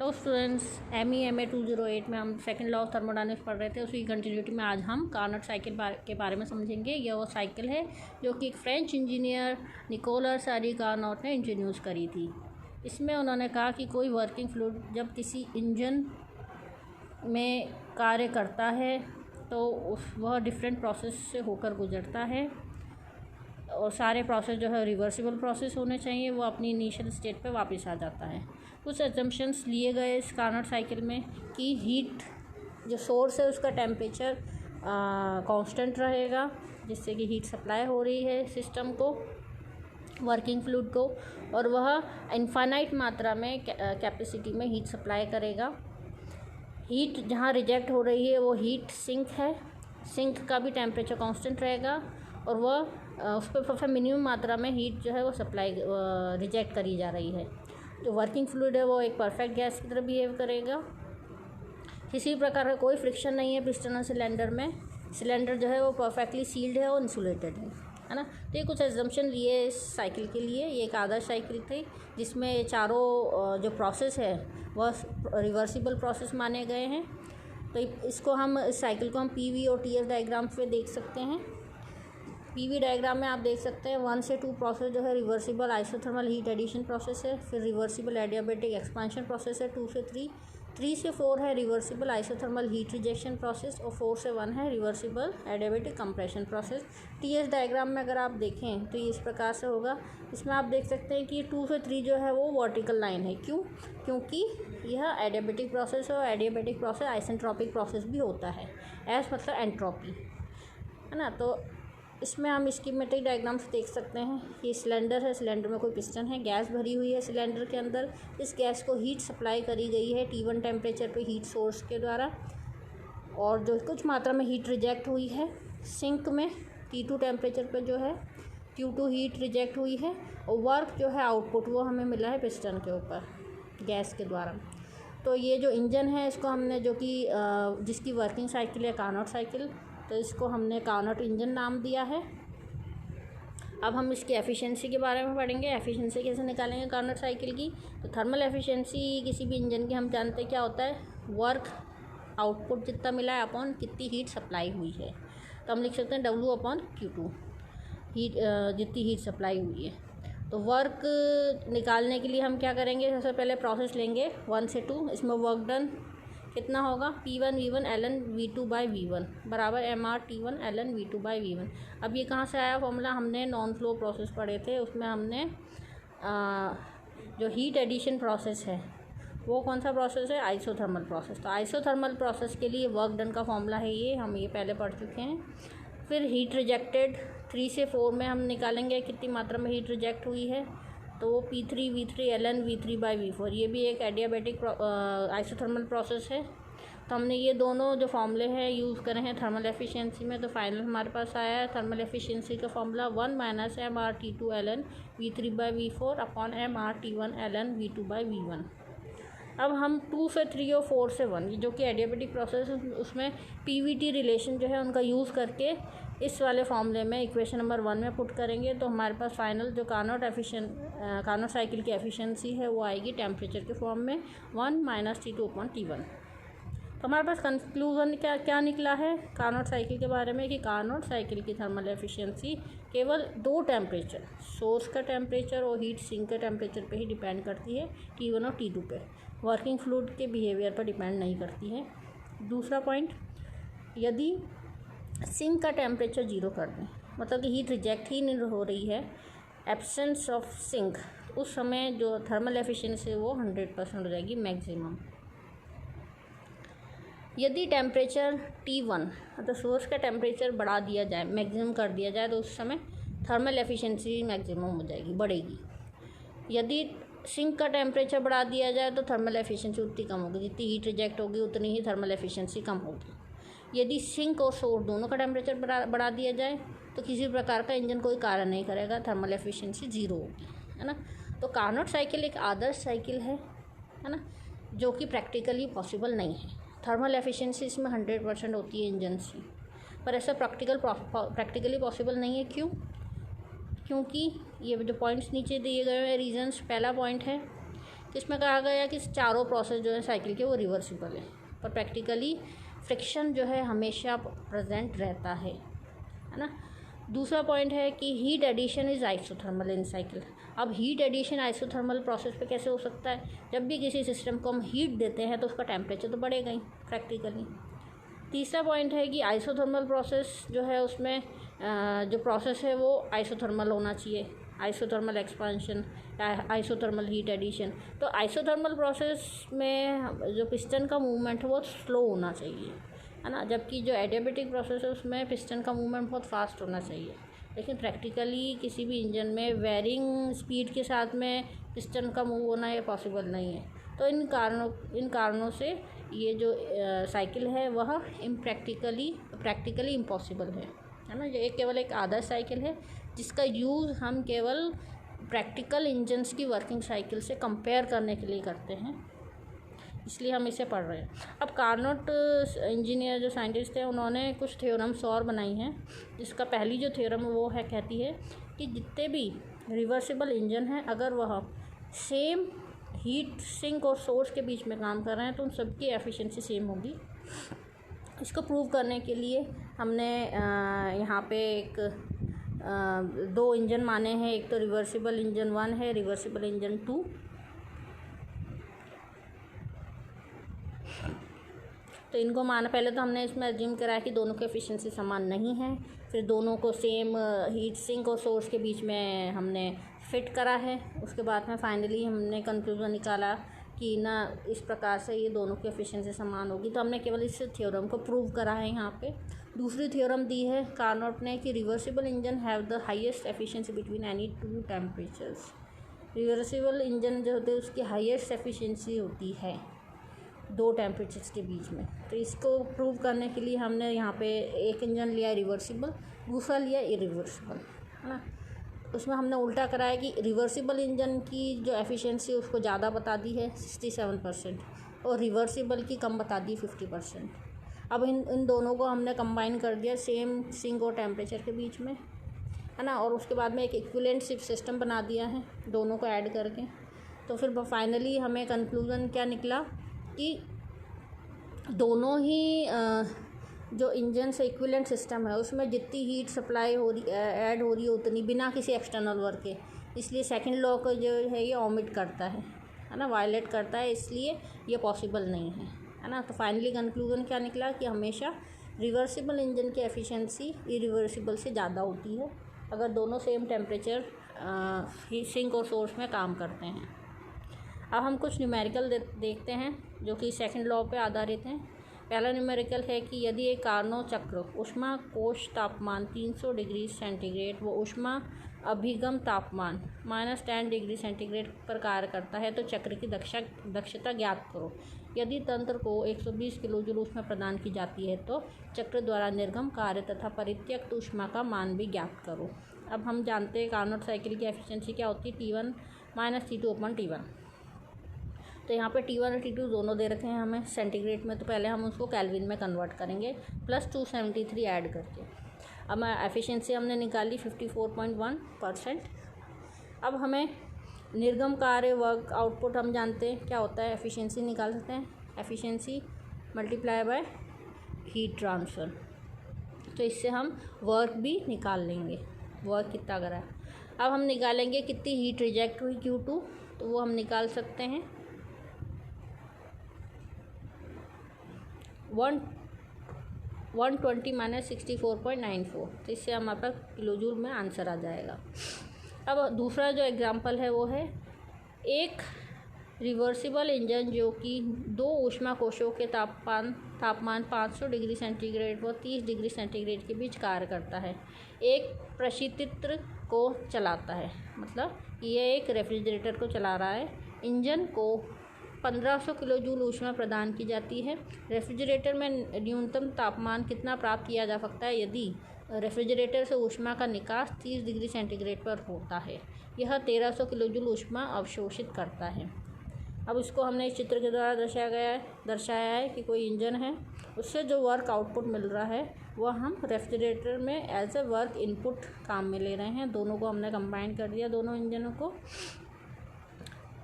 Hello students, MA 208 में हम second law of thermodynamics पढ़ रहे थे। उसी कंटिन्यूटी में आज हम कार्नोट साइकिल के बारे में समझेंगे। यह वो साइकिल है जो कि एक फ्रेंच इंजीनियर निकोलस सारी कार्नोट ने इंट्रोड्यूस करी थी। इसमें उन्होंने कहा कि कोई वर्किंग फ्लूइड जब किसी इंजन में कार्य करता है तो वह डिफरेंट प्रोसेस से होकर गुजरता है और सारे प्रोसेस जो है रिवर्सिबल प्रोसेस होने चाहिए। वो अपनी इनिशियल स्टेट पे वापस आ जाता है। कुछ एजम्पशंस लिए गए इस कार्नोट साइकिल में कि हीट जो सोर्स है उसका टेम्परेचर कांस्टेंट रहेगा, जिससे कि हीट सप्लाई हो रही है सिस्टम को, वर्किंग फ्लूइड को, और वह इनफाइनाइट मात्रा में कैपेसिटी में हीट सप्लाई करेगा। हीट जहाँ रिजेक्ट हो रही है वो हीट सिंक है। सिंक का भी टेम्परेचर कांस्टेंट रहेगा और वह उस पर सबसे मिनिमम मात्रा में हीट जो है वो सप्लाई रिजेक्ट करी जा रही है। जो वर्किंग फ्लूइड है वो एक परफेक्ट गैस की तरह बिहेव करेगा। किसी प्रकार का कोई फ्रिक्शन नहीं है पिस्टन और सिलेंडर में। सिलेंडर जो है वो परफेक्टली सील्ड है और इंसुलेटेड है ना। तो ये कुछ एजम्पशन लिए इस साइकिल के लिए। ये एक आदर्श साइकिल थी जिसमें ये चारों जो प्रोसेस है वह रिवर्सिबल प्रोसेस माने गए हैं। तो इसको हम इस साइकिल को हम PV और TS डायग्राम पे देख सकते हैं। PV डायग्राम में आप देख सकते हैं 1 से 2 प्रोसेस जो है reversible isothermal heat addition process है। फिर रिवर्सिबल एडियाबैटिक एक्सपांशन प्रोसेस है 2 से 3। 3 से 4 है reversible isothermal heat rejection process और 4 से 1 है reversible adiabatic compression process. TS diagram में अगर आप देखें तो ये इस प्रकार से होगा। इसमें आप देख सकते हैं कि 2 से 3 जो है वो वर्टिकल लाइन है। क्योंकि यह एडियाबैटिक प्रोसेस है और एडियाबैटिक प्रोसेस आइसेंट्रोपिक प्रोसेस भी होता है। एस मतलब एंट्रोपी है ना। तो इसमें हम स्कीमेटिक डायग्राम से देख सकते हैं कि सिलेंडर है, सिलेंडर में कोई पिस्टन है, गैस भरी हुई है सिलेंडर के अंदर। इस गैस को हीट सप्लाई करी गई है T1 टेम्परेचर पे हीट सोर्स के द्वारा, और जो कुछ मात्रा में हीट रिजेक्ट हुई है सिंक में T2 टेम्परेचर पे जो है Q2 हीट रिजेक्ट हुई है, और वर्क जो है आउटपुट वो हमें मिला है पिस्टन के ऊपर गैस के द्वारा। तो ये जो इंजन है इसको हमने जो कि जिसकी वर्किंग साइकिल है कार्नोट साइकिल, तो इसको हमने कार्नोट इंजन नाम दिया है। अब हम इसकी एफिशिएंसी के बारे में पढ़ेंगे। एफिशिएंसी कैसे निकालेंगे कार्नोट साइकिल की। तो थर्मल एफिशिएंसी किसी भी इंजन की हम जानते हैं क्या होता है, वर्क आउटपुट जितना मिला है अपॉन कितनी हीट सप्लाई हुई है। तो हम लिख सकते हैं W/Q2 हीट, जितनी हीट सप्लाई हुई है। तो वर्क निकालने के लिए हम क्या करेंगे, सबसे पहले प्रोसेस लेंगे 1 से 2। इसमें वर्क डन कितना होगा, P1 V1 ln V2/V1 बराबर MR T1 ln V2/V1। अब ये कहाँ से आया फॉर्मूला, हमने नॉन फ्लो प्रोसेस पढ़े थे, उसमें हमने जो हीट एडिशन प्रोसेस है वो कौन सा प्रोसेस है, आइसोथर्मल प्रोसेस। तो आइसोथर्मल प्रोसेस के लिए वर्क डन का फॉर्मूला है ये, हम ये पहले पढ़ चुके हैं। फिर हीट रिजेक्टेड 3 से 4 में हम निकालेंगे कितनी मात्रा में हीट रिजेक्ट हुई है, तो वो P3 V3 ln V3/V4। ये भी एक एडियाबैटिक आइसोथर्मल प्रोसेस है। तो हमने ये दोनों जो फॉर्मूले हैं यूज़ करे हैं थर्मल एफिशिएंसी में। तो फाइनल हमारे पास आया है थर्मल एफिशिएंसी का formula 1 - MR T2 ln V3/V4 upon MR T1 ln V2/V1। अब हम 2 से 3 और 4 से 1 जो कि एडियाबैटिक प्रोसेस है उसमें PVT रिलेशन जो है उनका यूज़ करके इस वाले फॉर्मूले में इक्वेशन नंबर 1 में पुट करेंगे। तो हमारे पास फाइनल जो कार्नोट साइकिल की एफिशिएंसी है वो आएगी टेम्परेचर के फॉर्म में 1 - T2/T1। तो हमारे पास कंक्लूजन क्या निकला है कार्नोट साइकिल के बारे में कि कार्नोट साइकिल की थर्मल एफिशिएंसी केवल 2 टेम्परेचर, सोर्स का टेम्परेचर और हीट सिंक के टेम्परेचर पे ही डिपेंड करती है, T1 और T2 पे। वर्किंग फ्लूइड के बिहेवियर पर डिपेंड नहीं करती है। दूसरा पॉइंट, यदि सिंक का टेम्परेचर 0 कर दें, मतलब कि हीट रिजेक्ट ही नहीं हो रही है, एब्सेंस ऑफ सिंक, उस समय जो थर्मल एफिशिएंसी है वो 100% हो जाएगी मैक्सिमम। यदि टेम्परेचर T1 मतलब सोर्स का टेम्परेचर बढ़ा दिया जाए, मैक्सिमम कर दिया जाए, तो उस समय थर्मल एफिशिएंसी मैक्सिमम हो जाएगी, बढ़ेगी। यदि सिंक का टेम्परेचर बढ़ा दिया जाए तो थर्मल एफिशिएंसी उतनी कम होगी, जितनी हीट रिजेक्ट होगी उतनी ही थर्मल एफिशिएंसी कम होगी। यदि सिंक और सोर्स दोनों का टेम्परेचर बढ़ा दिया जाए तो किसी प्रकार का इंजन कोई कार्य नहीं करेगा, थर्मल एफिशिएंसी 0 होगी, है ना। तो कार्नोट साइकिल एक आदर्श साइकिल है ना, जो कि प्रैक्टिकली पॉसिबल नहीं है। थर्मल एफिशिएंसी इसमें 100% होती है इंजन की, पर ऐसा प्रैक्टिकली पॉसिबल नहीं है। क्योंकि ये जो पॉइंट्स नीचे दिए गए हैं रीजंस, पहला पॉइंट है तो इसमें कहा गया कि चारों प्रोसेस जो है साइकिल के वो रिवर्सिबल है, पर प्रैक्टिकली फ्रिक्शन जो है हमेशा प्रेजेंट रहता है ना। दूसरा पॉइंट है कि heat addition is isothermal in cycle. अब हीट एडिशन आइसोथर्मल प्रोसेस पे कैसे हो सकता है? जब भी किसी सिस्टम को हम हीट देते हैं तो उसका टेम्परेचर तो बढ़ेगा ही प्रैक्टिकली। तीसरा पॉइंट है कि आइसोथर्मल प्रोसेस जो है उसमें जो प्रोसेस है वो आइसोथर्मल होना चाहिए, आइसोथर्मल एक्सपांशन या आइसोथर्मल हीट एडिशन। तो आइसोथर्मल प्रोसेस में जो पिस्टन का मूवमेंट है वो स्लो होना चाहिए, है ना, जबकि जो एडियाबैटिक प्रोसेस है उसमें पिस्टन का मूवमेंट बहुत फास्ट होना चाहिए। लेकिन प्रैक्टिकली किसी भी इंजन में वेरिंग स्पीड के साथ में पिस्टन का मूव होना ये पॉसिबल नहीं है। तो इन कारणों से ये जो साइकिल है वह प्रैक्टिकली इम्पॉसिबल है ना। ये केवल एक आदर्श साइकिल है जिसका यूज़ हम केवल प्रैक्टिकल इंजन्स की वर्किंग साइकिल से कंपेयर करने के लिए करते हैं, इसलिए हम इसे पढ़ रहे हैं। अब कार्नोट इंजीनियर जो साइंटिस्ट हैं उन्होंने कुछ थ्योरम्स और बनाई हैं, जिसका पहली जो थ्योरम वो है कहती है कि जितने भी रिवर्सिबल इंजन हैं अगर वह सेम हीट सिंक और सोर्स के बीच में काम कर रहे हैं तो उन सबकी एफिशिएंसी सेम होगी। इसको प्रूव करने के लिए हमने यहाँ पे एक दो इंजन माने हैं, एक तो रिवर्सिबल इंजन 1 है, रिवर्सिबल इंजन 2। तो इनको माना, पहले तो हमने इसमें एज्यूम करा कि दोनों की एफिशिएंसी समान नहीं है, फिर दोनों को सेम हीट सिंक और सोर्स के बीच में हमने फिट करा है। उसके बाद में फाइनली हमने कंक्लूजन निकाला कि ना इस प्रकार से ये दोनों की एफिशिएंसी समान होगी। तो हमने केवल इस थ्योरम को प्रूव करा है यहाँ पे। दूसरी थ्योरम दी है कार्नोट ने कि reversible engine have the highest efficiency between any two temperatures. Reversible engine जो होते हैं उसकी हाईएस्ट एफिशिएंसी होती है दो टेम्परेचर्स के बीच में। तो इसको प्रूव करने के लिए हमने यहाँ पे एक इंजन लिया रिवर्सिबल, दूसरा लिया इरिवर्सिबल, है ना। उसमें हमने उल्टा कराया कि रिवर्सिबल इंजन की जो एफिशिएंसी उसको ज़्यादा बता दी है 67% और रिवर्सिबल की कम बता दी 50%। अब इन दोनों को हमने कंबाइन कर दिया सेम सिंक और टेम्परेचर के बीच में, है ना, और उसके बाद में एक इक्विवेलेंट सिस्टम बना दिया है दोनों को ऐड करके। तो फिर फाइनली हमें कंक्लूजन क्या निकला कि दोनों ही जो इंजन से इक्विवेलेंट सिस्टम है उसमें जितनी हीट सप्लाई हो रही ऐड हो रही है उतनी बिना किसी एक्सटर्नल वर्क के, इसलिए सेकंड लॉ को जो है ये ओमिट करता है ना, वायलेट करता है, इसलिए ये पॉसिबल नहीं है ना। तो फाइनली कंक्लूजन क्या निकला कि हमेशा रिवर्सिबल इंजन की एफिशिएंसी इरिवर्सिबल से ज़्यादा होती है अगर दोनों सेम टेम्परेचर सिंक और सोर्स में काम करते हैं। अब हम कुछ न्यूमेरिकल देखते हैं जो कि सेकंड लॉ पे आधारित हैं। पहला न्यूमेरिकल है कि यदि एक कार्नोट चक्र ऊष्मा कोश तापमान 300 डिग्री सेंटीग्रेड व ऊष्मा अभिगम तापमान -10 डिग्री सेंटीग्रेड पर कार्य करता है तो चक्र की दक्षता ज्ञात करो। यदि तंत्र को 120 किलो जूल ऊष्मा प्रदान की जाती है तो चक्र द्वारा निर्गम कार्य तथा परित्यक्त ऊष्मा का मान भी ज्ञात करो। अब हम जानते हैं कार्नोट साइकिल की एफिशिएंसी क्या होती है, T1 - T2/T1। तो यहाँ पे T1 और T2 दोनों दे रखे हैं हमें सेंटीग्रेड में, तो पहले हम उसको केल्विन में कन्वर्ट करेंगे प्लस 273 ऐड करके। अब एफिशिएंसी हमने निकाली 54.1%। अब हमें निर्गम कार्य वर्क आउटपुट हम जानते हैं क्या होता है, एफिशिएंसी निकाल सकते हैं, efficiency multiply by heat transfer. तो इससे हम वर्क भी निकाल लेंगे, वर्क कितना करा है। अब हम निकालेंगे कितनी हीट रिजेक्ट हुई Q2, तो वो हम निकाल सकते हैं 120 - 64.94। तो इससे हमारे पास किलो जूल में आंसर आ जाएगा। अब दूसरा जो एग्जांपल है वो है एक रिवर्सिबल इंजन जो कि दो ऊष्मा कोशों के तापमान 500 डिग्री सेंटीग्रेड व 30 डिग्री सेंटीग्रेड के बीच कार्य करता है, एक प्रशीतित्र को चलाता है, मतलब ये एक रेफ्रिजरेटर को चला रहा है। इंजन को 1500 किलो जूल ऊष्मा प्रदान की जाती है। रेफ्रिजरेटर में न्यूनतम तापमान कितना प्राप्त किया जा सकता है यदि रेफ्रिजरेटर से ऊष्मा का निकास 30 डिग्री सेंटीग्रेड पर होता है। यह 1300 किलो जूल ऊष्मा अवशोषित करता है। अब इसको हमने इस चित्र के द्वारा दर्शाया है कि कोई इंजन है, उससे जो वर्क आउटपुट मिल रहा है वह हम रेफ्रिजरेटर में एज ए वर्क इनपुट काम में ले रहे हैं। दोनों को हमने कंबाइन कर दिया, दोनों इंजनों को।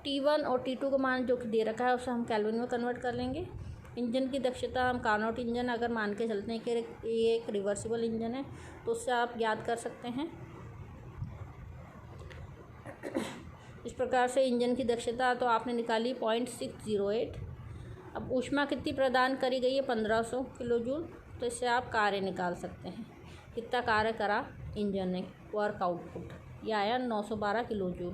T1 और T2 का मान जो कि दे रखा है उसे हम केल्विन में कन्वर्ट कर लेंगे। इंजन की दक्षता हम कार्नोट इंजन अगर मान के चलते हैं कि ये एक रिवर्सिबल इंजन है तो उससे आप याद कर सकते हैं। इस प्रकार से इंजन की दक्षता तो आपने निकाली 0.608। अब ऊष्मा कितनी प्रदान करी गई है 1500 किलो जूल। तो इससे आप कार्य निकाल सकते हैं कितना कार्य करा इंजन ने, वर्क आउटपुट यह आया 912 किलो जूल।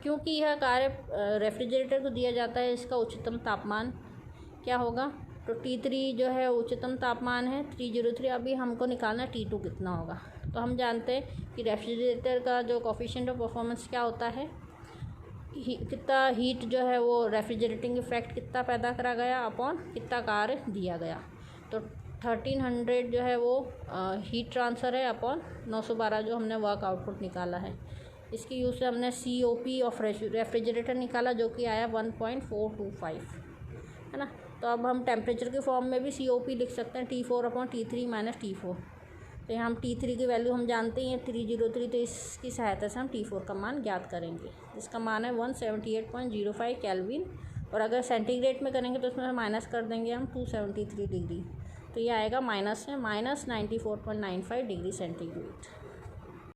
क्योंकि यह कार्य रेफ्रिजरेटर को दिया जाता है, इसका उच्चतम तापमान क्या होगा, तो T3 जो है उच्चतम तापमान है 303। अभी हमको निकालना T2 कितना होगा। तो हम जानते हैं कि रेफ्रिजरेटर का जो कोफिशिएंट ऑफ परफॉर्मेंस क्या होता है, कितना हीट जो है वो रेफ्रिजरेटिंग इफेक्ट कितना पैदा करा गया अपॉन कितना कार्य दिया गया। तो 1300 जो है वो हीट ट्रांसफ़र है अपॉन 912 जो हमने वर्क आउटपुट निकाला है। इसकी यूज़ से हमने COP ऑफ रेफ्रिजरेटर निकाला जो कि आया 1.425, है ना। तो अब हम टेम्परेचर के फॉर्म में भी COP लिख सकते हैं T4/T3 - T4। तो यहाँ हम T3 की वैल्यू हम जानते हैं 303, तो इसकी सहायता से हम T4 का मान ज्ञात करेंगे। इसका मान है 178.05 केल्विन, और अगर सेंटीग्रेड में करेंगे तो इसमें माइनस कर देंगे हम 273 डिग्री। तो ये आएगा माइनस है -94.95 डिग्री सेंटीग्रेड।